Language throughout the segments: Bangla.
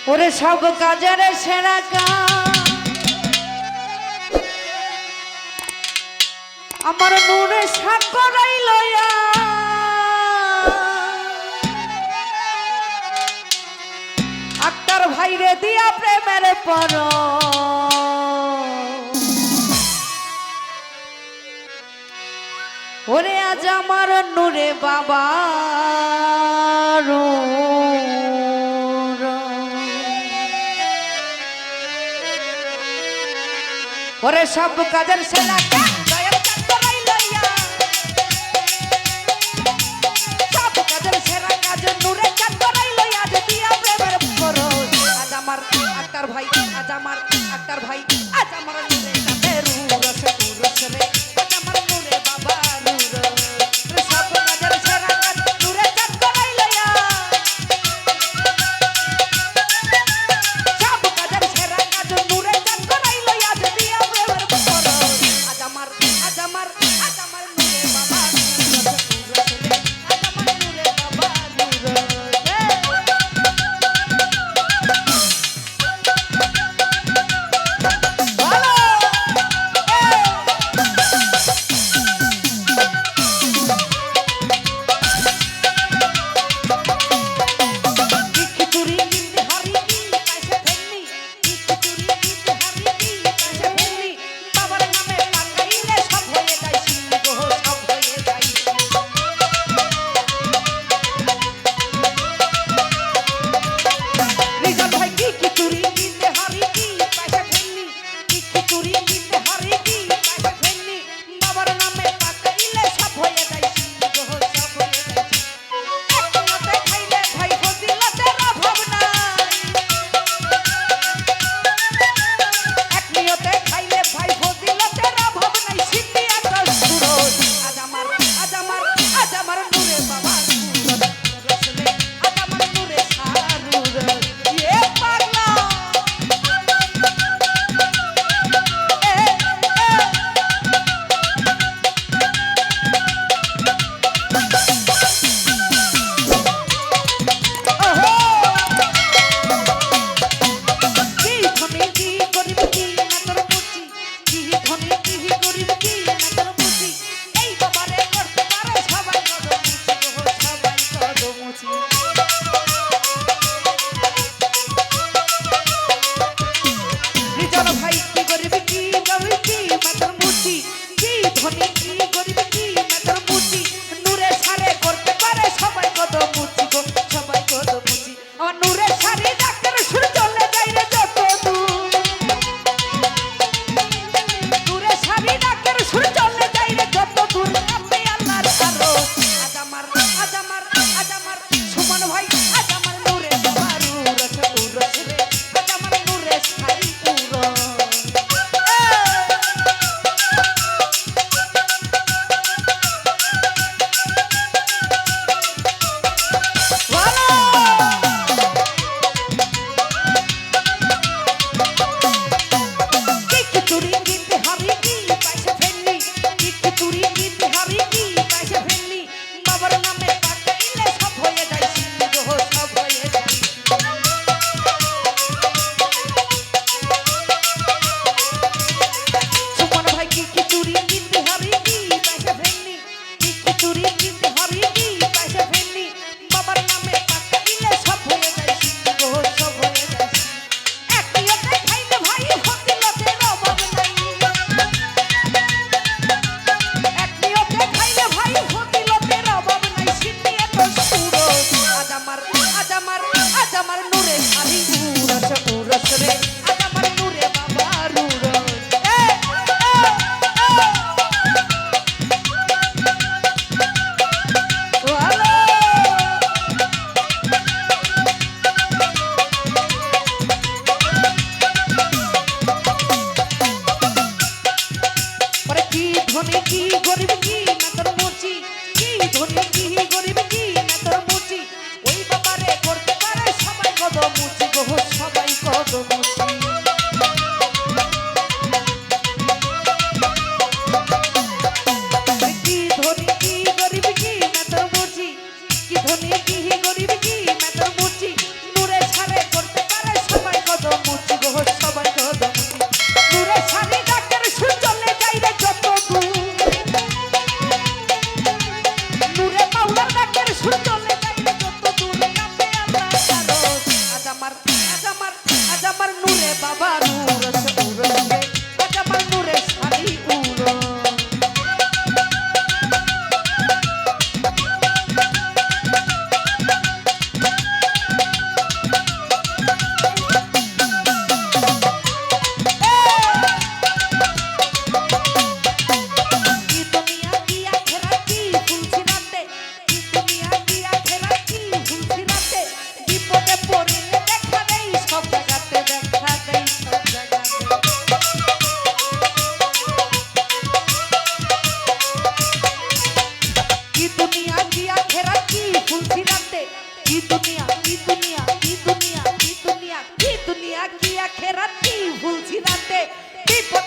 ওরে সব কাজের সেরা কাজ আমার নূরে সাগরাই লয়া আক্তার ভাইরে দিয়া প্রেমের পর ওরে আজ আমার নূরে বাবা ওরে সব কাজের সেরা দয়াল চাঁদরাই লইয়া সব কাজের সেরা কাজ নূরে চাঁদরাই লইয়া যে দিয়া প্রেমের পর আজ আমার আক্তার ভাই আজ আমার আক্তার ভাই আজ আমার নূরে কাঁধে রুরস রুরস রে আজ আমার নূরে বাবা রুরস সব কাজের সেরা কাজ নূরে চাঁদরাই লইয়া সব কাজের সেরা কাজ নূরে চাঁদরাই লইয়া যে দিয়া প্রেমের পর আজ আমার আজ আমার আজ আমার নূরে বাবা রুরস রুরস রে আজ আমার নূরে বাবা রুরস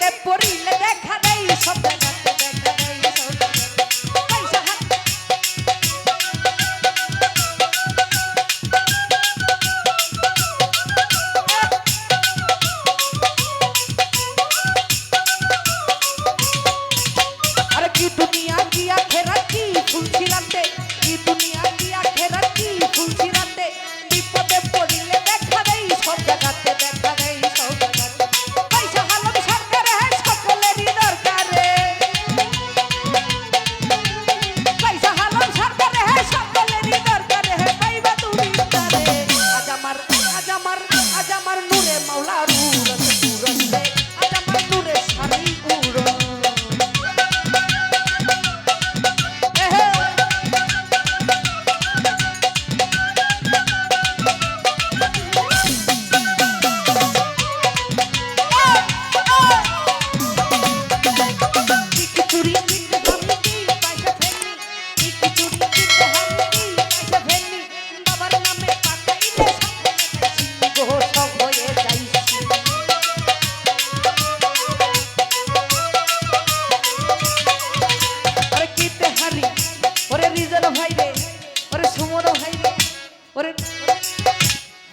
বিপদে পড়িলে দেখা দেই সব জায়গাতে দেখা দেই সব জায়গাতে। পয়সা হাত अरे की दुनिया की आखेरा की फुलसी राते की दुनिया की आखेरा की फुलसी राते विपदे पड़िले देखा देई सब जगते देखा देई सब जगते पैसा हालम सरकार है सकलेरी दरकार रे पैसा हालम सरकार है सकलेरी दरकार है पाइबा তুমি তারে আজ আমার নূরে মাওলা রুরস রুরস রে আজ আমার নূরে সারি উড়ো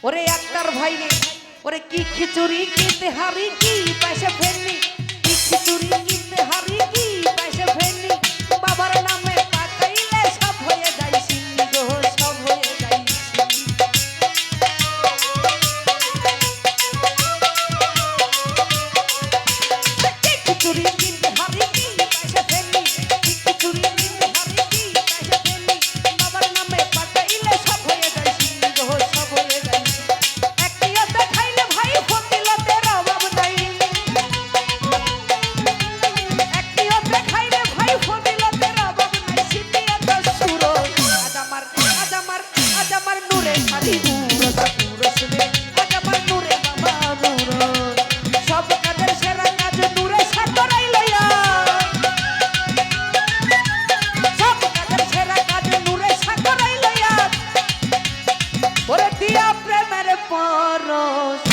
ওরে আক্তার ভাই রে ওরে কি খিচুড়ি কি তেহারি কি পয়সা ফেলনি কি খিচুড়ি কি তেহারি কি পয়সা ফেলনি বাবার নামে পাকাইলে সব হয়ে যায় সিন্ধি গো সব হয়ে যায় কি খিচুড়ি কি তেহারি কি পয়সা ফেলনি কি খিচুড়ি কি তেহারি কি পয়সা ফেলনি বাবার নামে পাকাইলে সব হয়ে যায় সিন্ধি গো সব হয়ে যায় Por el día primero por